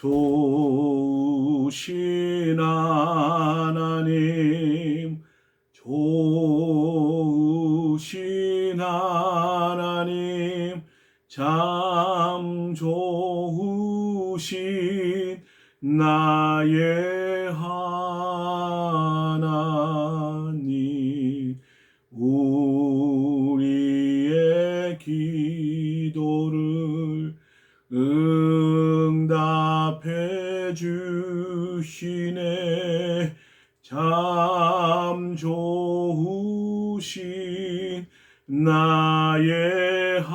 좋으신 하나님, 좋으신 하나님, 참 좋으신 나의 하나님, 우리의 기도를 응답해 주시네. 참 좋으신 나의 하나님.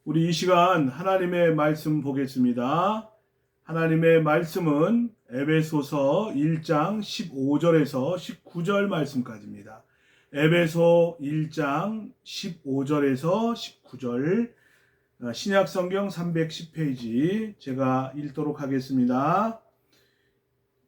우리 이 시간 하나님의 말씀 보겠습니다. 하나님의 말씀은 에베소서 1장 15절에서 19절 말씀까지입니다. 에베소 1장 15절에서 19절, 신약성경 310페이지 제가 읽도록 하겠습니다.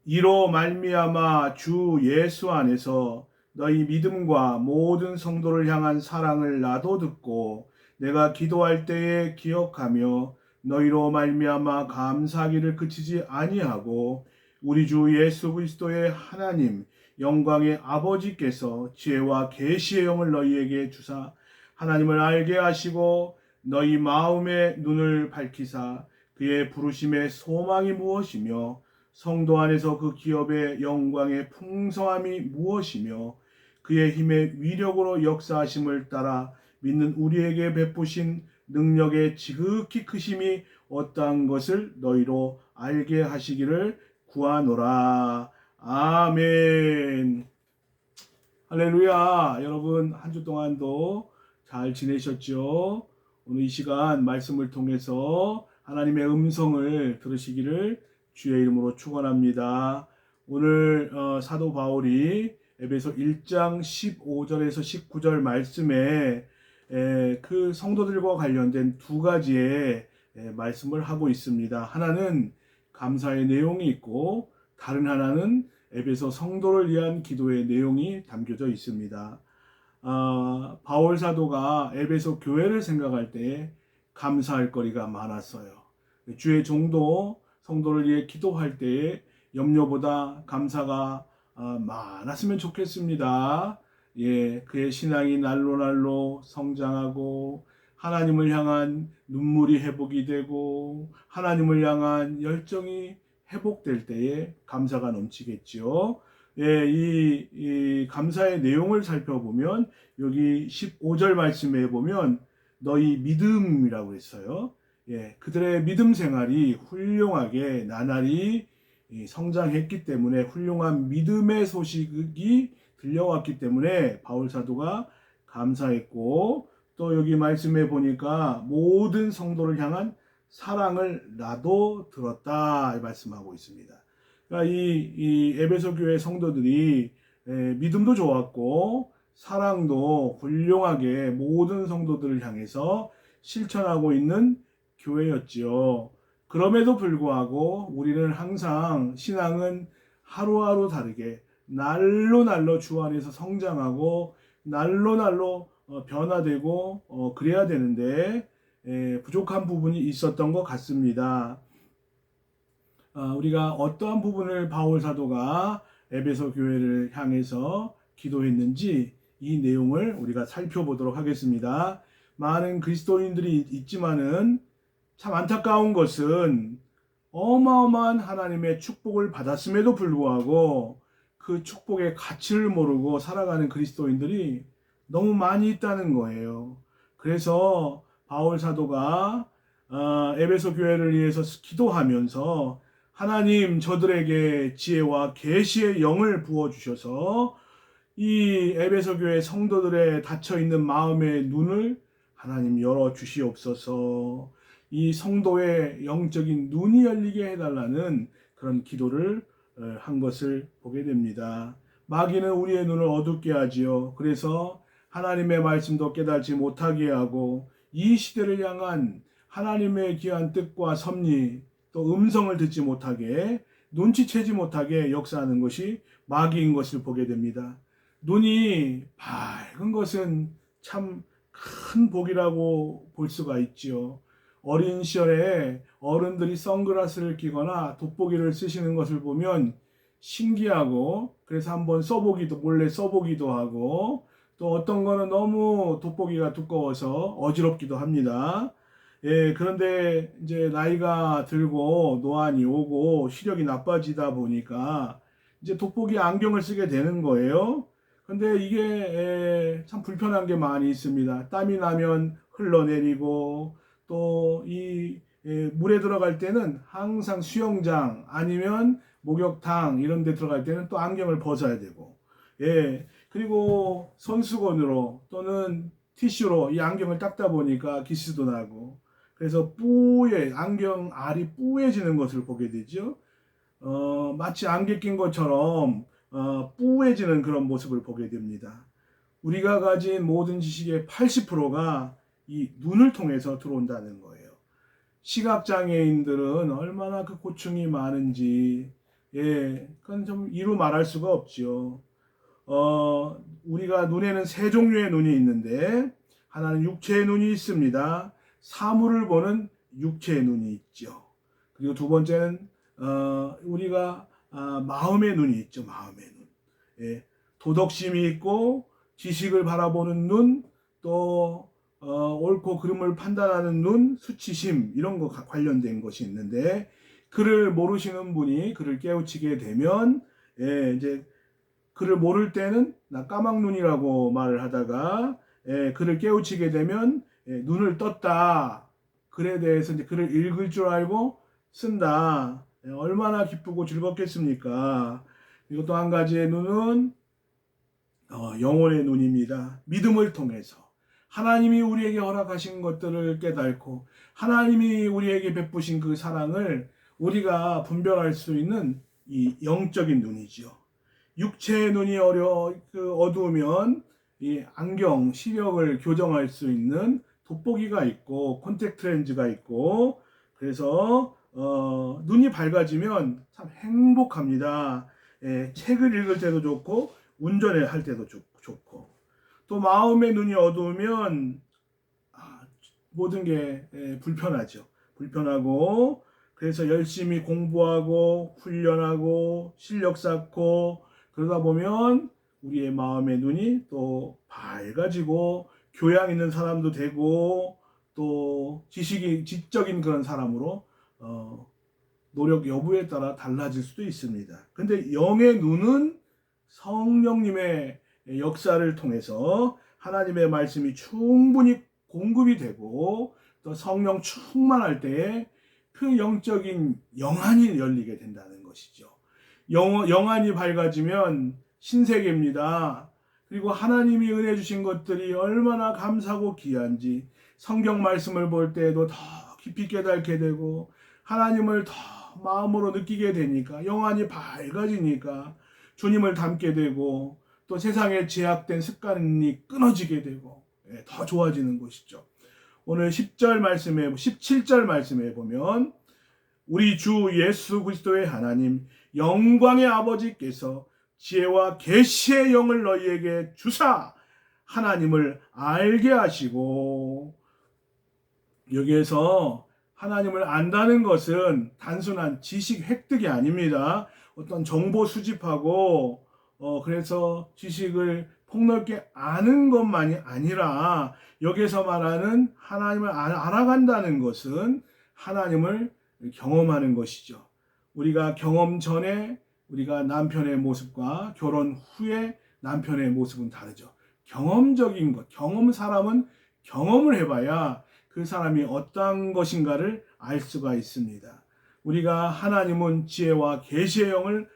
이로 말미암아 주 예수 안에서 너희 믿음과 모든 성도를 향한 사랑을 나도 듣고 내가 기도할 때에 기억하며 너희로 말미암아 감사하기를 그치지 아니하고 우리 주 예수 그리스도의 하나님 영광의 아버지께서 지혜와 계시의 영을 너희에게 주사 하나님을 알게 하시고 너희 마음의 눈을 밝히사 그의 부르심의 소망이 무엇이며 성도 안에서 그 기업의 영광의 풍성함이 무엇이며 그의 힘의 위력으로 역사하심을 따라 믿는 우리에게 베푸신 능력의 지극히 크심이 어떠한 것을 너희로 알게 하시기를 구하노라. 아멘. 할렐루야. 여러분 한 주 동안도 잘 지내셨죠? 오늘 이 시간 말씀을 통해서 하나님의 음성을 들으시기를 주의 이름으로 축원합니다. 오늘 사도 바울이 에베소 1장 15절에서 19절 말씀에 그 성도들과 관련된 두 가지의 말씀을 하고 있습니다. 하나는 감사의 내용이 있고 다른 하나는 에베소 성도를 위한 기도의 내용이 담겨져 있습니다. 바울 사도가 에베소 교회를 생각할 때 감사할 거리가 많았어요. 주의 종도 성도를 위해 기도할 때에 염려보다 감사가 많았으면 좋겠습니다. 그의 신앙이 날로 성장하고 하나님을 향한 눈물이 회복이 되고 하나님을 향한 열정이 회복될 때에 감사가 넘치겠지요. 이 감사의 내용을 살펴보면 여기 15절 말씀에 보면 너희 믿음이라고 했어요. 그들의 믿음 생활이 훌륭하게 나날이 성장했기 때문에 훌륭한 믿음의 소식이 들려왔기 때문에 바울 사도가 감사했고 또 여기 말씀에 보니까 모든 성도를 향한 사랑을 나도 들었다 말씀하고 있습니다. 그러니까 이 에베소 교회 성도들이 믿음도 좋았고 사랑도 훌륭하게 모든 성도들을 향해서 실천하고 있는 교회였지요. 그럼에도 불구하고 우리는 항상 신앙은 하루하루 다르게 날로 주 안에서 성장하고 날로 변화되고 그래야 되는데 부족한 부분이 있었던 것 같습니다. 우리가 어떠한 부분을 바울 사도가 에베소 교회를 향해서 기도했는지 이 내용을 우리가 살펴보도록 하겠습니다. 많은 그리스도인들이 있지만은 참 안타까운 것은 어마어마한 하나님의 축복을 받았음에도 불구하고 그 축복의 가치를 모르고 살아가는 그리스도인들이 너무 많이 있다는 거예요. 그래서 바울 사도가 에베소 교회를 위해서 기도하면서 하나님 저들에게 지혜와 계시의 영을 부어주셔서 이 에베소 교회 성도들의 닫혀있는 마음의 눈을 하나님 열어주시옵소서. 이 성도의 영적인 눈이 열리게 해달라는 그런 기도를 한 것을 보게 됩니다. 마귀는 우리의 눈을 어둡게 하지요. 그래서 하나님의 말씀도 깨닫지 못하게 하고 이 시대를 향한 하나님의 귀한 뜻과 섭리 또 음성을 듣지 못하게 눈치채지 못하게 역사하는 것이 마귀인 것을 보게 됩니다. 눈이 밝은 것은 참 큰 복이라고 볼 수가 있지요. 어린 시절에 어른들이 선글라스를 끼거나 돋보기를 쓰시는 것을 보면 신기하고, 그래서 한번 몰래 써보기도 하고, 또 어떤 거는 너무 돋보기가 두꺼워서 어지럽기도 합니다. 예, 그런데 이제 나이가 들고 노안이 오고 시력이 나빠지다 보니까 이제 돋보기 안경을 쓰게 되는 거예요. 근데 이게 참 불편한 게 많이 있습니다. 땀이 나면 흘러내리고, 또 이 물에 들어갈 때는 항상 수영장 아니면 목욕탕 이런 데 들어갈 때는 또 안경을 벗어야 되고, 예, 그리고 손수건으로 또는 티슈로 이 안경을 닦다 보니까 기스도 나고, 그래서 안경 알이 뿌얘지는 것을 보게 되죠. 마치 안개 낀 것처럼 뿌얘지는 그런 모습을 보게 됩니다. 우리가 가진 모든 지식의 80%가 이 눈을 통해서 들어온다는 거예요. 시각장애인들은 얼마나 그 고충이 많은지, 예, 그건 좀 이루 말할 수가 없죠. 우리가 눈에는 세 종류의 눈이 있는데, 하나는 육체의 눈이 있습니다. 사물을 보는 육체의 눈이 있죠. 그리고 두 번째는 우리가 마음의 눈이 있죠. 마음의 눈. 예, 도덕심이 있고 지식을 바라보는 눈, 또 옳고 그름을 판단하는 눈, 수치심 이런 거 관련된 것이 있는데, 그를 모르시는 분이 그를 깨우치게 되면, 예, 이제 그를 모를 때는 나 까막눈이라고 말을 하다가, 예, 그를 깨우치게 되면, 예, 눈을 떴다. 글에 대해서 이제 글을 읽을 줄 알고 쓴다. 예, 얼마나 기쁘고 즐겁겠습니까? 그리고 또 한 가지의 눈은 영혼의 눈입니다. 믿음을 통해서 하나님이 우리에게 허락하신 것들을 깨닫고 하나님이 우리에게 베푸신 그 사랑을 우리가 분별할 수 있는 이 영적인 눈이죠. 육체의 눈이 어두우면 이 안경, 시력을 교정할 수 있는 돋보기가 있고 콘택트 렌즈가 있고, 그래서 눈이 밝아지면 참 행복합니다. 예, 책을 읽을 때도 좋고 운전을 할 때도 좋고, 또 마음의 눈이 어두우면 모든 게 불편하죠. 불편하고, 그래서 열심히 공부하고 훈련하고 실력 쌓고 그러다 보면 우리의 마음의 눈이 또 밝아지고 교양 있는 사람도 되고, 또 지적인 그런 사람으로 노력 여부에 따라 달라질 수도 있습니다. 근데 영의 눈은 성령님의 역사를 통해서 하나님의 말씀이 충분히 공급이 되고, 또 성령 충만할 때에 그 영적인 영안이 열리게 된다는 것이죠. 영안이 밝아지면 신세계입니다. 그리고 하나님이 은혜 주신 것들이 얼마나 감사하고 귀한지 성경 말씀을 볼 때에도 더 깊이 깨닫게 되고, 하나님을 더 마음으로 느끼게 되니까, 영안이 밝아지니까 주님을 닮게 되고, 또 세상에 제약된 습관이 끊어지게 되고, 더 좋아지는 것이죠. 오늘 17절 말씀에 보면, 우리 주 예수 그리스도의 하나님 영광의 아버지께서 지혜와 계시의 영을 너희에게 주사 하나님을 알게 하시고, 여기에서 하나님을 안다는 것은 단순한 지식 획득이 아닙니다. 어떤 정보 수집하고 그래서 지식을 폭넓게 아는 것만이 아니라, 여기서 말하는 하나님을 알아간다는 것은 하나님을 경험하는 것이죠. 우리가 경험 전에 우리가 남편의 모습과 결혼 후에 남편의 모습은 다르죠. 경험적인 것, 사람은 경험을 해봐야 그 사람이 어떤 것인가를 알 수가 있습니다. 우리가 하나님은 지혜와 계시의 영을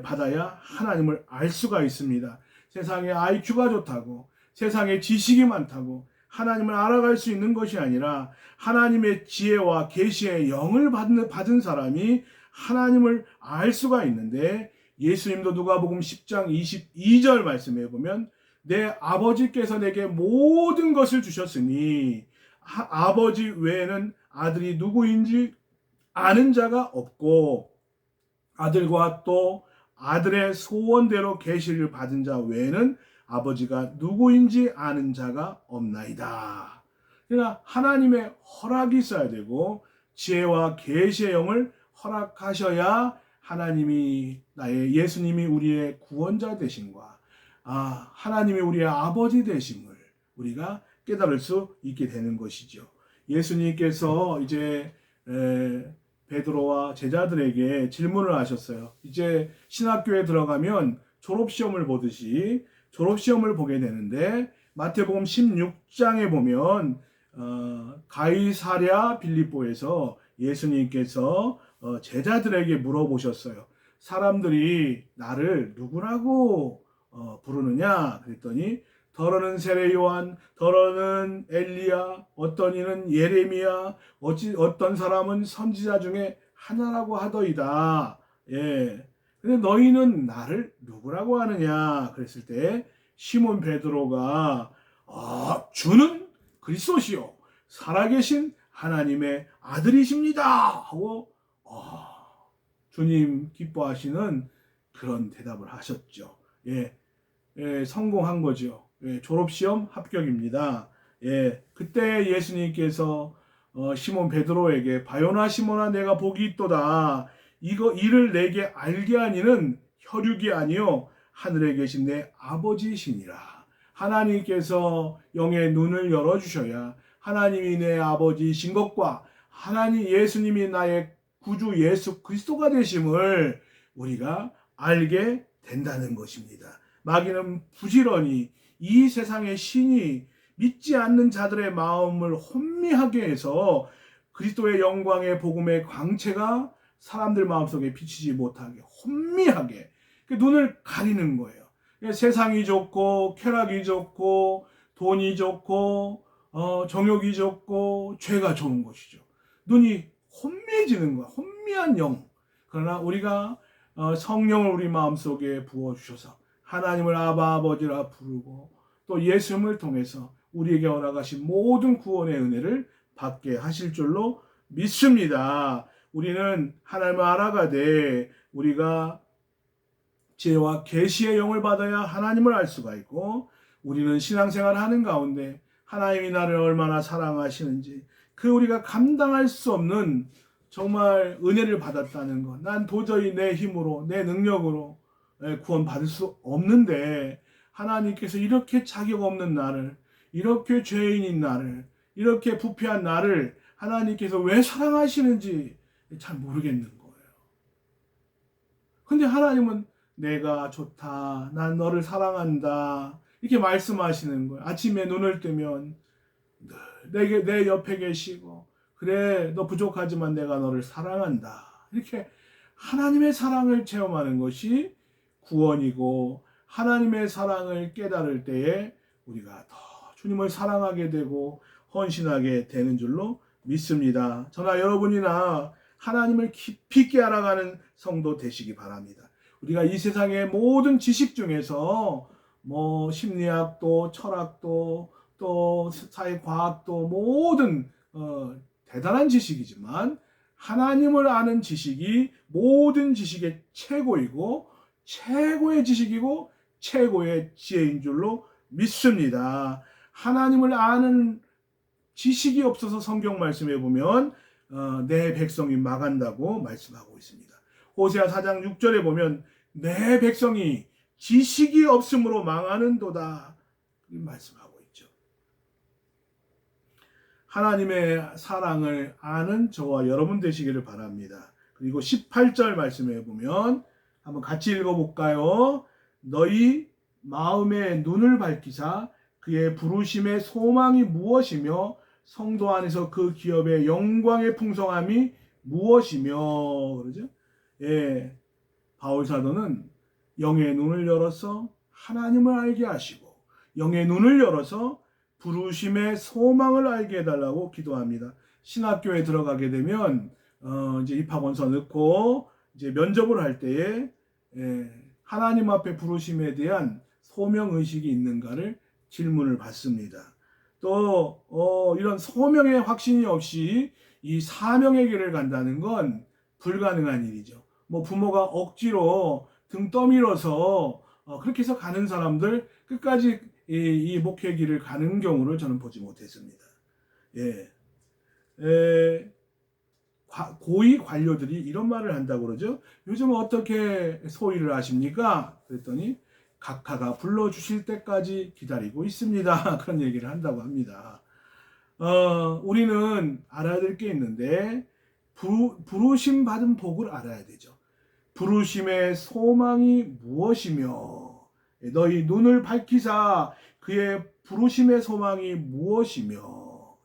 받아야 하나님을 알 수가 있습니다. 세상에 IQ가 좋다고, 세상에 지식이 많다고 하나님을 알아갈 수 있는 것이 아니라, 하나님의 지혜와 계시의 영을 받은 사람이 하나님을 알 수가 있는데, 예수님도 누가복음 10장 22절 말씀에 보면, 내 아버지께서 내게 모든 것을 주셨으니 아버지 외에는 아들이 누구인지 아는 자가 없고, 아들과 또 아들의 소원대로 계시를 받은 자 외에는 아버지가 누구인지 아는 자가 없나이다. 그러나 하나님의 허락이 있어야 되고 지혜와 계시의 영을 허락하셔야 하나님이 나의 예수님이 우리의 구원자 되심과 하나님이 우리의 아버지 되심을 우리가 깨달을 수 있게 되는 것이죠. 예수님께서 이제 베드로와 제자들에게 질문을 하셨어요. 이제 신학교에 들어가면 졸업시험을 보듯이 졸업시험을 보게 되는데 마태복음 16장에 보면 가이사랴 빌립보에서 예수님께서 제자들에게 물어보셨어요. 사람들이 나를 누구라고 부르느냐? 그랬더니 더러는 세례 요한, 더러는 엘리야, 어떤 이는 예레미야, 어떤 사람은 선지자 중에 하나라고 하더이다. 예. 근데 너희는 나를 누구라고 하느냐? 그랬을 때 시몬 베드로가 주는 그리스도시요 살아계신 하나님의 아들이십니다 하고 주님 기뻐하시는 그런 대답을 하셨죠. 성공한 거죠. 졸업시험 합격입니다. 그때 예수님께서 시몬 베드로에게 바요나 시몬아 내가 복이 있도다. 이를 내게 알게 하니는 혈육이 아니요 하늘에 계신 내 아버지시니라. 하나님께서 영의 눈을 열어주셔야 하나님이 내 아버지이신 것과 하나님 예수님이 나의 구주 예수 그리스도가 되심을 우리가 알게 된다는 것입니다. 마귀는 부지런히 이 세상의 신이 믿지 않는 자들의 마음을 혼미하게 해서 그리스도의 영광의 복음의 광채가 사람들 마음속에 비치지 못하게 혼미하게 눈을 가리는 거예요. 세상이 좋고 쾌락이 좋고 돈이 좋고 정욕이 좋고 죄가 좋은 것이죠. 눈이 혼미해지는 거야. 혼미한 영. 그러나 우리가 성령을 우리 마음속에 부어주셔서 하나님을 아바 아버지라 부르고 또 예수님을 통해서 우리에게 허락하신 모든 구원의 은혜를 받게 하실 줄로 믿습니다. 우리는 하나님을 알아가되 우리가 지혜와 계시의 영을 받아야 하나님을 알 수가 있고 우리는 신앙생활을 하는 가운데 하나님이 나를 얼마나 사랑하시는지 우리가 감당할 수 없는 정말 은혜를 받았다는 것. 난 도저히 내 힘으로 내 능력으로 구원받을 수 없는데 하나님께서 이렇게 자격 없는 나를 이렇게 죄인인 나를 이렇게 부패한 나를 하나님께서 왜 사랑하시는지 잘 모르겠는 거예요. 근데 하나님은 내가 좋다. 난 너를 사랑한다. 이렇게 말씀하시는 거예요. 아침에 눈을 뜨면 내 옆에 계시고 그래 너 부족하지만 내가 너를 사랑한다. 이렇게 하나님의 사랑을 체험하는 것이 구원이고 하나님의 사랑을 깨달을 때에 우리가 더 주님을 사랑하게 되고 헌신하게 되는 줄로 믿습니다. 저나 여러분이나 하나님을 깊이 있게 알아가는 성도 되시기 바랍니다. 우리가 이 세상의 모든 지식 중에서 심리학도 철학도 또 사회과학도 모든 대단한 지식이지만 하나님을 아는 지식이 모든 지식의 최고이고 최고의 지식이고 최고의 지혜인 줄로 믿습니다. 하나님을 아는 지식이 없어서 성경 말씀에 보면 내 백성이 망한다고 말씀하고 있습니다. 호세아 4장 6절에 보면 내 백성이 지식이 없으므로 망하는도다 말씀하고 있죠. 하나님의 사랑을 아는 저와 여러분 되시기를 바랍니다. 그리고 18절 말씀에 보면 한번 같이 읽어볼까요? 너희 마음의 눈을 밝히사 그의 부르심의 소망이 무엇이며 성도 안에서 그 기업의 영광의 풍성함이 무엇이며 그러죠? 바울 사도는 영의 눈을 열어서 하나님을 알게 하시고 영의 눈을 열어서 부르심의 소망을 알게 해달라고 기도합니다. 신학교에 들어가게 되면 이제 입학원서 넣고 이제 면접을 할 때에 하나님 앞에 부르심에 대한 소명 의식이 있는가를 질문을 받습니다. 또 이런 소명의 확신이 없이 이 사명의 길을 간다는 건 불가능한 일이죠. 부모가 억지로 등 떠밀어서 그렇게 해서 가는 사람들 끝까지 이 목회 길을 가는 경우를 저는 보지 못했습니다. 예. 고위 관료들이 이런 말을 한다고 그러죠. 요즘 어떻게 소위를 하십니까? 그랬더니 각하가 불러주실 때까지 기다리고 있습니다. 그런 얘기를 한다고 합니다. 우리는 알아야 될 게 있는데 부르심 받은 복을 알아야 되죠. 부르심의 소망이 무엇이며 너희 눈을 밝히사 그의 부르심의 소망이 무엇이며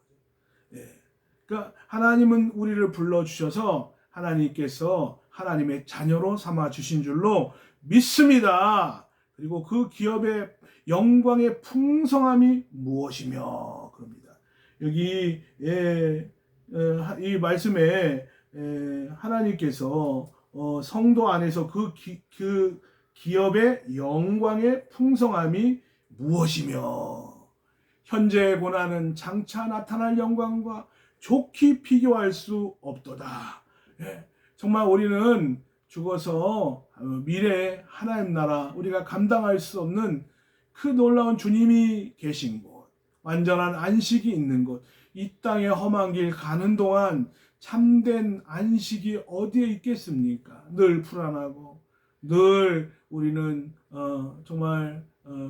그러니까 하나님은 우리를 불러주셔서 하나님께서 하나님의 자녀로 삼아 주신 줄로 믿습니다. 그리고 그 기업의 영광의 풍성함이 무엇이며 그럽니다. 여기 이 말씀에 하나님께서 성도 안에서 그 기업의 영광의 풍성함이 무엇이며 현재의 고난은 장차 나타날 영광과 좋게 비교할 수 없도다. 정말 우리는 죽어서 미래 하나님 나라 우리가 감당할 수 없는 그 놀라운 주님이 계신 곳, 완전한 안식이 있는 곳, 이 땅의 험한 길 가는 동안 참된 안식이 어디에 있겠습니까? 늘 불안하고 늘 우리는 정말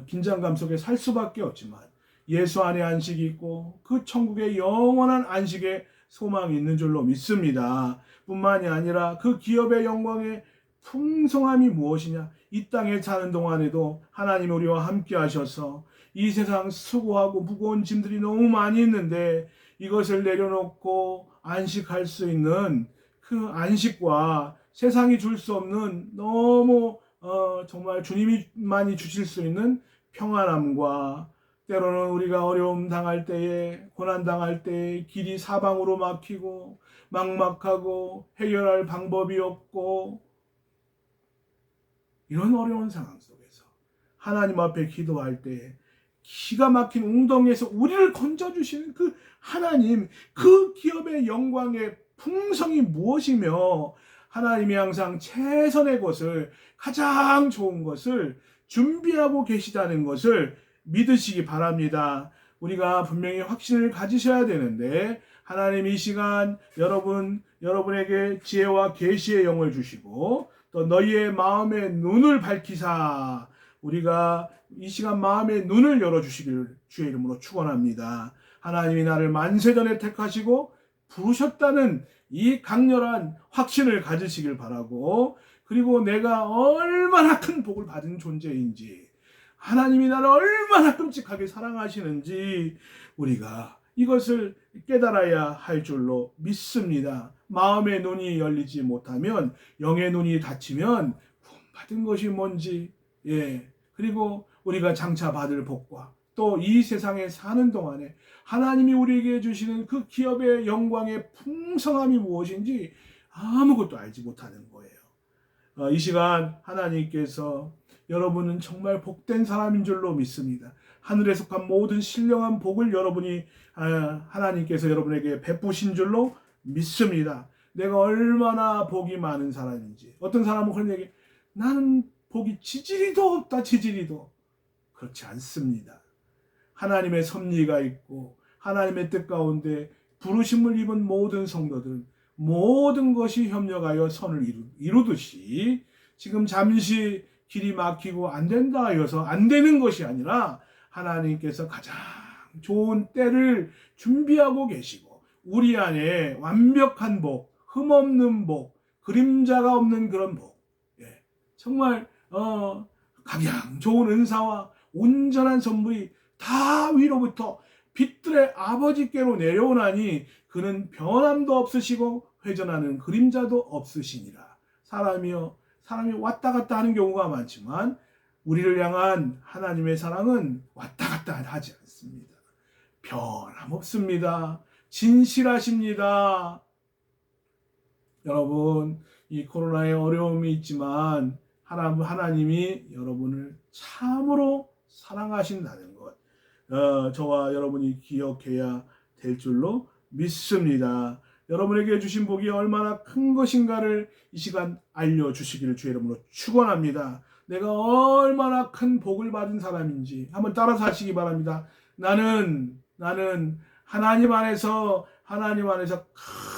긴장감 속에 살 수밖에 없지만 예수 안에 안식이 있고 그 천국의 영원한 안식에 소망이 있는 줄로 믿습니다. 뿐만이 아니라 그 기업의 영광의 풍성함이 무엇이냐? 이 땅에 사는 동안에도 하나님이 우리와 함께 하셔서 이 세상 수고하고 무거운 짐들이 너무 많이 있는데 이것을 내려놓고 안식할 수 있는 그 안식과 세상이 줄 수 없는 너무 정말 주님이만이 주실 수 있는 평안함과 때로는 우리가 어려움 당할 때에 고난 당할 때에 길이 사방으로 막히고 막막하고 해결할 방법이 없고 이런 어려운 상황 속에서 하나님 앞에 기도할 때에 기가 막힌 웅덩이에서 우리를 건져주시는 그 하나님, 그 기업의 영광의 풍성이 무엇이며 하나님이 항상 최선의 것을 가장 좋은 것을 준비하고 계시다는 것을 믿으시기 바랍니다. 우리가 분명히 확신을 가지셔야 되는데 하나님 이 시간 여러분에게 지혜와 계시의 영을 주시고 또 너희의 마음의 눈을 밝히사 우리가 이 시간 마음의 눈을 열어주시기를 주의 이름으로 축원합니다. 하나님이 나를 만세전에 택하시고 부르셨다는 이 강렬한 확신을 가지시길 바라고 그리고 내가 얼마나 큰 복을 받은 존재인지 하나님이 나를 얼마나 끔찍하게 사랑하시는지 우리가 이것을 깨달아야 할 줄로 믿습니다. 마음의 눈이 열리지 못하면 영의 눈이 닫히면 구원받은 것이 뭔지 그리고 우리가 장차 받을 복과 또 이 세상에 사는 동안에 하나님이 우리에게 주시는 그 기업의 영광의 풍성함이 무엇인지 아무것도 알지 못하는 거예요. 이 시간 하나님께서 여러분은 정말 복된 사람인 줄로 믿습니다. 하늘에 속한 모든 신령한 복을 여러분이 하나님께서 여러분에게 베푸신 줄로 믿습니다. 내가 얼마나 복이 많은 사람인지 어떤 사람은 그런 얘기 나는 복이 지지리도 없다 지지리도 그렇지 않습니다. 하나님의 섭리가 있고 하나님의 뜻 가운데 부르심을 입은 모든 성도들은 모든 것이 협력하여 선을 이루듯이 지금 잠시 길이 막히고 안 된다 하여서 안 되는 것이 아니라 하나님께서 가장 좋은 때를 준비하고 계시고 우리 안에 완벽한 복, 흠없는 복, 그림자가 없는 그런 복 정말 각양 좋은 은사와 온전한 선물이 다 위로부터 빛들의 아버지께로 내려오나니 그는 변함도 없으시고 회전하는 그림자도 없으시니라. 사람이 왔다 갔다 하는 경우가 많지만 우리를 향한 하나님의 사랑은 왔다 갔다 하지 않습니다. 변함없습니다. 진실하십니다. 여러분 이 코로나의 어려움이 있지만 하나님이 여러분을 참으로 사랑하신다는 것 저와 여러분이 기억해야 될 줄로 믿습니다. 여러분에게 주신 복이 얼마나 큰 것인가를 이 시간 알려주시기를 주의 이름으로 축원합니다. 내가 얼마나 큰 복을 받은 사람인지 한번 따라서 하시기 바랍니다. 나는 하나님 안에서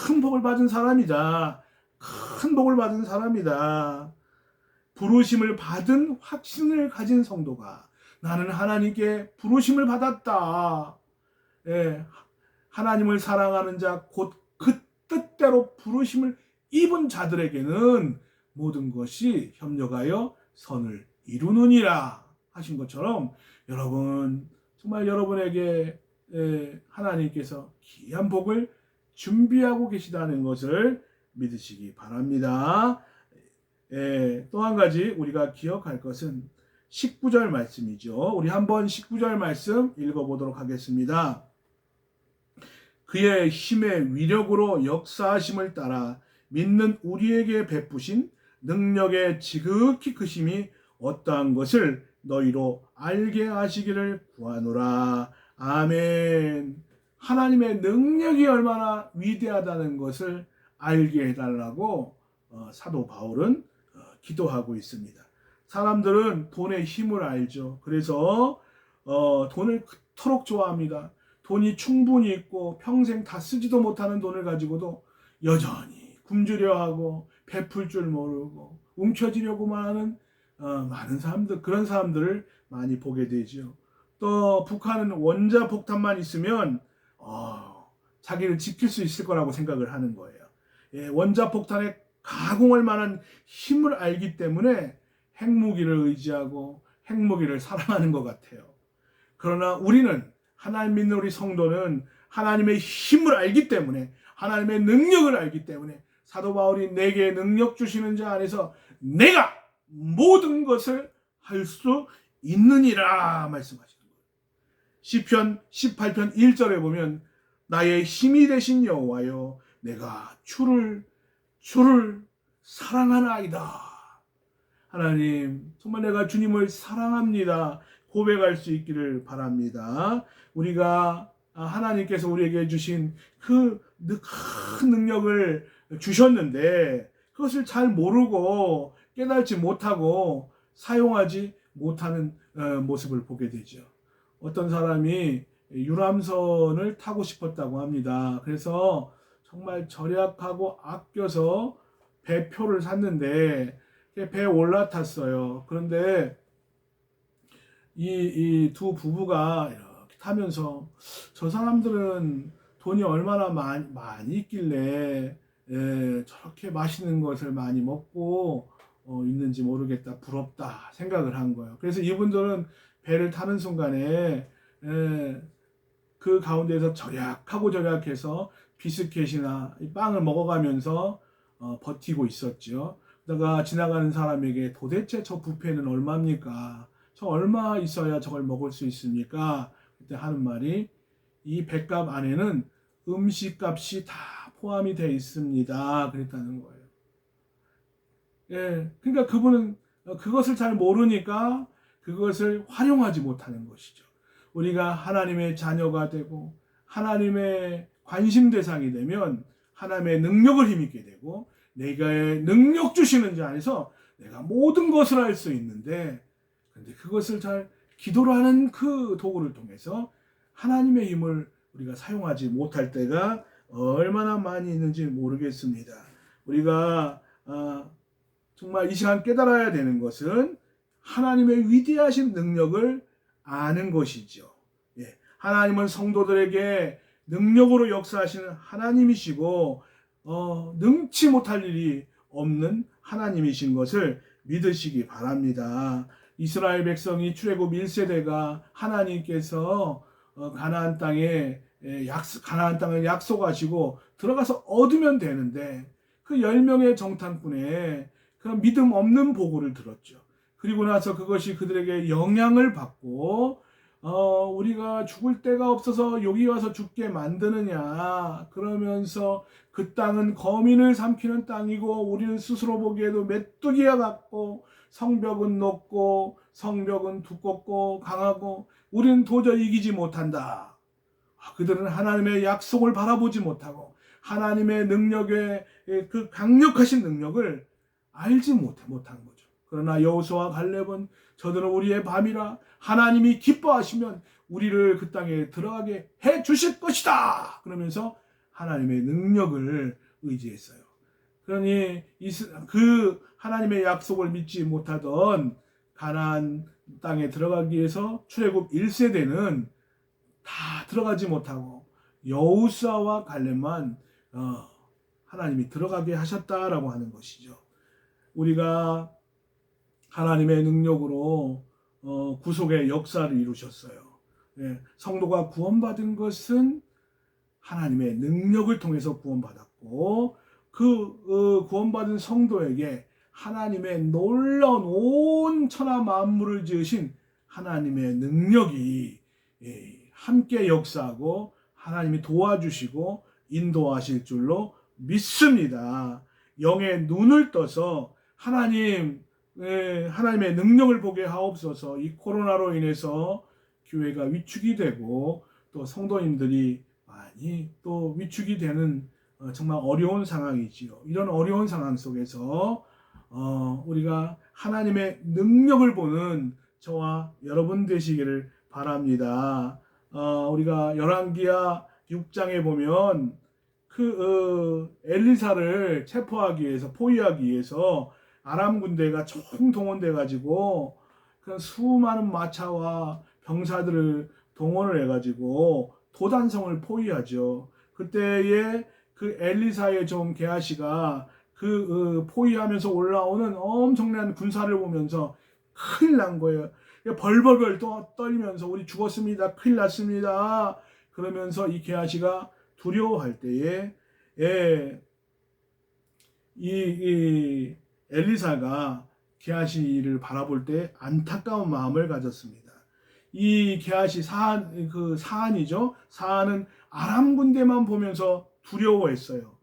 큰 복을 받은 사람이다. 큰 복을 받은 사람이다. 부르심을 받은 확신을 가진 성도가 나는 하나님께 부르심을 받았다. 예, 하나님을 사랑하는 자 곧 그 뜻대로 부르심을 입은 자들에게는 모든 것이 협력하여 선을 이루느니라 하신 것처럼 여러분 정말 여러분에게 하나님께서 귀한 복을 준비하고 계시다는 것을 믿으시기 바랍니다. 또 한 가지 우리가 기억할 것은 19절 말씀이죠. 우리 한번 19절 말씀 읽어보도록 하겠습니다. 그의 힘의 위력으로 역사하심을 따라 믿는 우리에게 베푸신 능력의 지극히 크심이 어떠한 것을 너희로 알게 하시기를 구하노라. 아멘. 하나님의 능력이 얼마나 위대하다는 것을 알게 해달라고 사도 바울은 기도하고 있습니다. 사람들은 돈의 힘을 알죠. 그래서 돈을 그토록 좋아합니다. 돈이 충분히 있고 평생 다 쓰지도 못하는 돈을 가지고도 여전히 굶주려 하고 베풀 줄 모르고 움켜쥐려고만 하는 많은 사람들, 그런 사람들을 많이 보게 되죠. 또 북한은 원자폭탄만 있으면 자기를 지킬 수 있을 거라고 생각을 하는 거예요. 원자폭탄에 가공할 만한 힘을 알기 때문에 핵무기를 의지하고 핵무기를 사랑하는 것 같아요. 그러나 우리는 하나님 믿는 우리 성도는 하나님의 힘을 알기 때문에 하나님의 능력을 알기 때문에 사도 바울이 내게 능력 주시는 자 안에서 내가 모든 것을 할 수 있느니라 말씀하시는 거예요. 시편 18편 1절에 보면 나의 힘이 되신 여호와여 내가 주를 사랑하나이다. 하나님 정말 내가 주님을 사랑합니다. 고백할 수 있기를 바랍니다. 우리가 하나님께서 우리에게 주신 그 큰 능력을 주셨는데 그것을 잘 모르고 깨닫지 못하고 사용하지 못하는 모습을 보게 되죠. 어떤 사람이 유람선을 타고 싶었다고 합니다. 그래서 정말 절약하고 아껴서 배표를 샀는데 배에 올라탔어요. 그런데 이 두 부부가 이렇게 타면서 저 사람들은 돈이 얼마나 많이 있길래 저렇게 맛있는 것을 많이 먹고 있는지 모르겠다, 부럽다 생각을 한 거예요. 그래서 이분들은 배를 타는 순간에 그 가운데서 절약해서 비스켓이나 빵을 먹어가면서 버티고 있었죠. 그러다가 지나가는 사람에게 도대체 저 뷔페는 얼마입니까? 저 얼마 있어야 저걸 먹을 수 있습니까? 그때 하는 말이 이 백값 안에는 음식값이 다 포함이 되어 있습니다. 그랬다는 거예요. 그러니까 그분은 그것을 잘 모르니까 그것을 활용하지 못하는 것이죠. 우리가 하나님의 자녀가 되고 하나님의 관심 대상이 되면 하나님의 능력을 힘입게 되고 내가 능력 주시는 자 안에서 내가 모든 것을 할 수 있는데 그런데 그것을 잘 기도로 하는 그 도구를 통해서 하나님의 힘을 우리가 사용하지 못할 때가 얼마나 많이 있는지 모르겠습니다. 우리가 정말 이 시간 깨달아야 되는 것은 하나님의 위대하신 능력을 아는 것이죠. 하나님은 성도들에게 능력으로 역사하시는 하나님이시고 능치 못할 일이 없는 하나님이신 것을 믿으시기 바랍니다. 이스라엘 백성이 출애굽 1세대가 하나님께서 가나안 땅을 약속하시고 들어가서 얻으면 되는데 그 10명의 정탐꾼의 그런 믿음 없는 보고를 들었죠. 그리고 나서 그것이 그들에게 영향을 받고 우리가 죽을 데가 없어서 여기 와서 죽게 만드느냐 그러면서 그 땅은 거민을 삼키는 땅이고 우리는 스스로 보기에도 메뚜기와 같고 성벽은 높고 성벽은 두껍고 강하고 우리는 도저히 이기지 못한다. 그들은 하나님의 약속을 바라보지 못하고 하나님의 능력의 그 강력하신 능력을 알지 못한 거죠. 그러나 여호수아와 갈렙은 저들은 우리의 밤이라 하나님이 기뻐하시면 우리를 그 땅에 들어가게 해 주실 것이다. 그러면서 하나님의 능력을 의지했어요. 그러니 그 하나님의 약속을 믿지 못하던 가나안 땅에 들어가기 위해서 출애굽 1세대는 다 들어가지 못하고 여호수아와 갈렙만 하나님이 들어가게 하셨다라고 하는 것이죠. 우리가 하나님의 능력으로 구속의 역사를 이루셨어요. 예, 성도가 구원받은 것은 하나님의 능력을 통해서 구원받았고 그 구원받은 성도에게 하나님의 놀라운 온 천하 만물을 지으신 하나님의 능력이 함께 역사하고 하나님이 도와주시고 인도하실 줄로 믿습니다. 영의 눈을 떠서 하나님의 능력을 보게 하옵소서. 이 코로나로 인해서 교회가 위축이 되고 또 성도님들이 많이 또 위축이 되는 정말 어려운 상황이지요. 이런 어려운 상황 속에서 우리가 하나님의 능력을 보는 저와 여러분 되시기를 바랍니다. 우리가 열왕기하 6장에 보면 엘리사를 체포하기 위해서 포위하기 위해서 아람 군대가 총동원돼 가지고 그 수많은 마차와 병사들을 동원을 해 가지고 도단성을 포위하죠. 그때에 그 엘리사의 종 게하시가 포위하면서 올라오는 엄청난 군사를 보면서 큰일 난 거예요. 벌벌벌 떨면서 우리 죽었습니다. 큰일 났습니다. 그러면서 이 게하시가 두려워할 때에 이 엘리사가 게하시를 바라볼 때 안타까운 마음을 가졌습니다. 이 게하시 사안이죠. 사안은 아람 군대만 보면서 두려워했어요.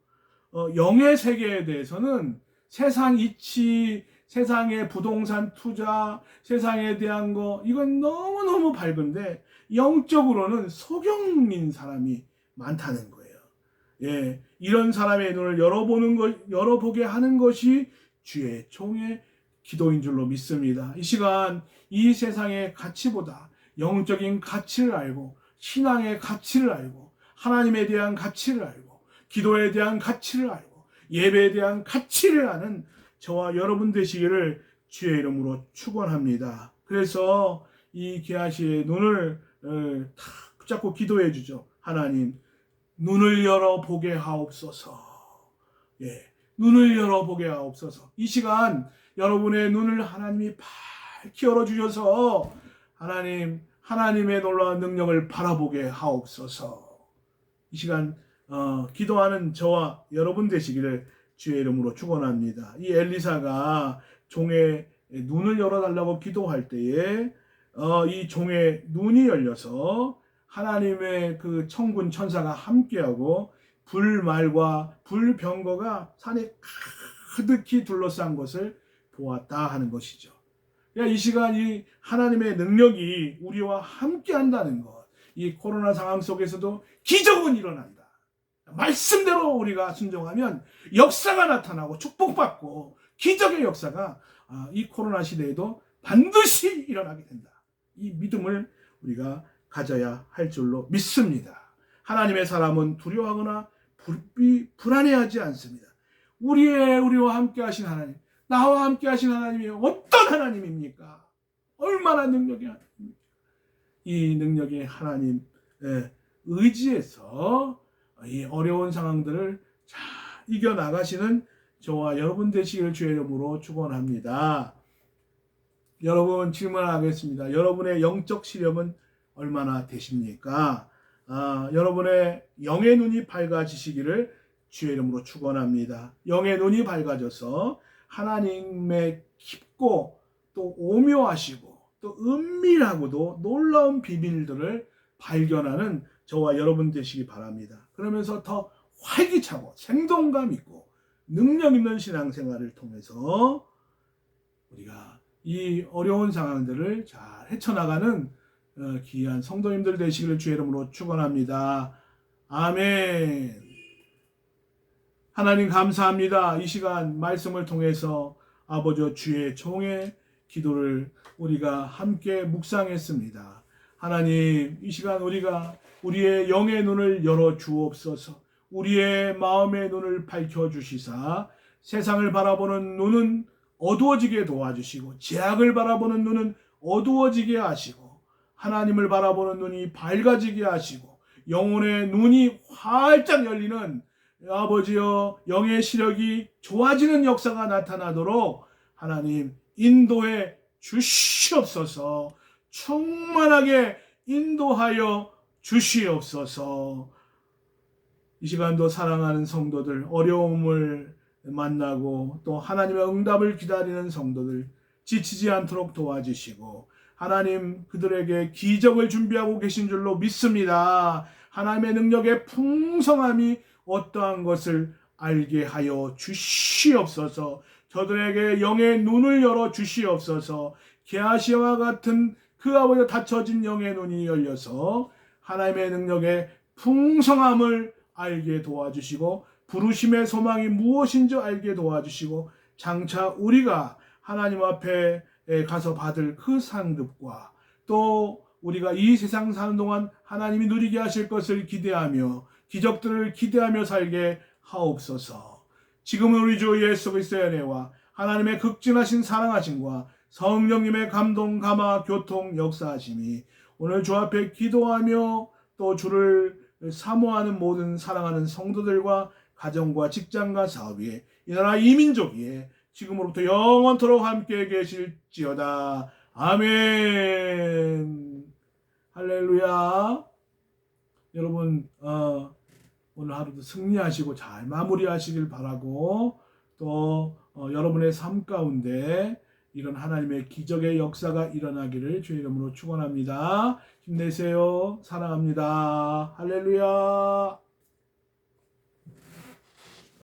영의 세계에 대해서는 세상 이치, 세상의 부동산 투자, 세상에 대한 거 이건 너무너무 밝은데 영적으로는 소경인 사람이 많다는 거예요. 예, 이런 사람의 눈을 열어보게 하는 것이 주의 종의 기도인 줄로 믿습니다. 이 시간 이 세상의 가치보다 영적인 가치를 알고 신앙의 가치를 알고 하나님에 대한 가치를 알고 기도에 대한 가치를 알고 예배에 대한 가치를 아는 저와 여러분 되시기를 주의 이름으로 축원합니다. 그래서 이 게하시의 눈을 탁 붙잡고 기도해 주죠. 하나님 눈을 열어보게 하옵소서. 예, 눈을 열어보게 하옵소서. 이 시간 여러분의 눈을 하나님이 밝히 열어주셔서 하나님의 놀라운 능력을 바라보게 하옵소서. 이 시간 기도하는 저와 여러분 되시기를 주의 이름으로 축원합니다. 이 엘리사가 종의 눈을 열어달라고 기도할 때에 이 종의 눈이 열려서 하나님의 그 천군 천사가 함께하고 불말과 불병거가 산에 가득히 둘러싼 것을 보았다 하는 것이죠. 이 시간 이 하나님의 능력이 우리와 함께한다는 것, 이 코로나 상황 속에서도 기적은 일어난다. 말씀대로 우리가 순종하면 역사가 나타나고 축복받고 기적의 역사가 이 코로나 시대에도 반드시 일어나게 된다. 이 믿음을 우리가 가져야 할 줄로 믿습니다. 하나님의 사람은 두려워하거나 불안해하지 않습니다. 우리와 함께 하신 하나님, 나와 함께 하신 하나님이 어떤 하나님입니까? 얼마나 능력이 하나님입니까? 이 능력의 하나님 의지해서 이 어려운 상황들을 잘 이겨나가시는 저와 여러분 되시기를 주의 이름으로 축원합니다. 여러분 질문하겠습니다. 여러분의 영적 시력은 얼마나 되십니까? 여러분의 영의 눈이 밝아지시기를 주의 이름으로 축원합니다. 영의 눈이 밝아져서 하나님의 깊고 또 오묘하시고 또 은밀하고도 놀라운 비밀들을 발견하는 저와 여러분 되시기 바랍니다. 그러면서 더 활기차고 생동감 있고 능력 있는 신앙생활을 통해서 우리가 이 어려운 상황들을 잘 헤쳐나가는 귀한 성도님들 되시기를 주의 이름으로 축원합니다. 아멘. 하나님 감사합니다. 이 시간 말씀을 통해서 아버지 주의 종의 기도를 우리가 함께 묵상했습니다. 하나님, 이 시간 우리가 우리의 영의 눈을 열어 주옵소서. 우리의 마음의 눈을 밝혀 주시사 세상을 바라보는 눈은 어두워지게 도와주시고 죄악을 바라보는 눈은 어두워지게 하시고 하나님을 바라보는 눈이 밝아지게 하시고 영혼의 눈이 활짝 열리는 아버지여 영의 시력이 좋아지는 역사가 나타나도록 하나님 인도해 주시옵소서. 충만하게 인도하여 주시옵소서. 이 시간도 사랑하는 성도들, 어려움을 만나고 또 하나님의 응답을 기다리는 성도들 지치지 않도록 도와주시고 하나님 그들에게 기적을 준비하고 계신 줄로 믿습니다. 하나님의 능력의 풍성함이 어떠한 것을 알게 하여 주시옵소서. 저들에게 영의 눈을 열어 주시옵소서. 게하시와 같은 그 아버지 닫혀진 영의 눈이 열려서 하나님의 능력의 풍성함을 알게 도와주시고 부르심의 소망이 무엇인지 알게 도와주시고 장차 우리가 하나님 앞에 가서 받을 그 상급과 또 우리가 이 세상 사는 동안 하나님이 누리게 하실 것을 기대하며 기적들을 기대하며 살게 하옵소서. 지금은 우리 주 예수 그리스도의 은혜와 하나님의 극진하신 사랑하심과 성령님의 감동, 감화, 교통, 역사하심이 오늘 주 앞에 기도하며 또 주를 사모하는 모든 사랑하는 성도들과 가정과 직장과 사업 위에 이 나라 이민족 위에 지금으로부터 영원토록 함께 계실지어다. 아멘. 할렐루야. 여러분 오늘 하루도 승리하시고 잘 마무리하시길 바라고 또 여러분의 삶 가운데 이런 하나님의 기적의 역사가 일어나기를 주의 이름으로 축원합니다. 힘내세요. 사랑합니다. 할렐루야.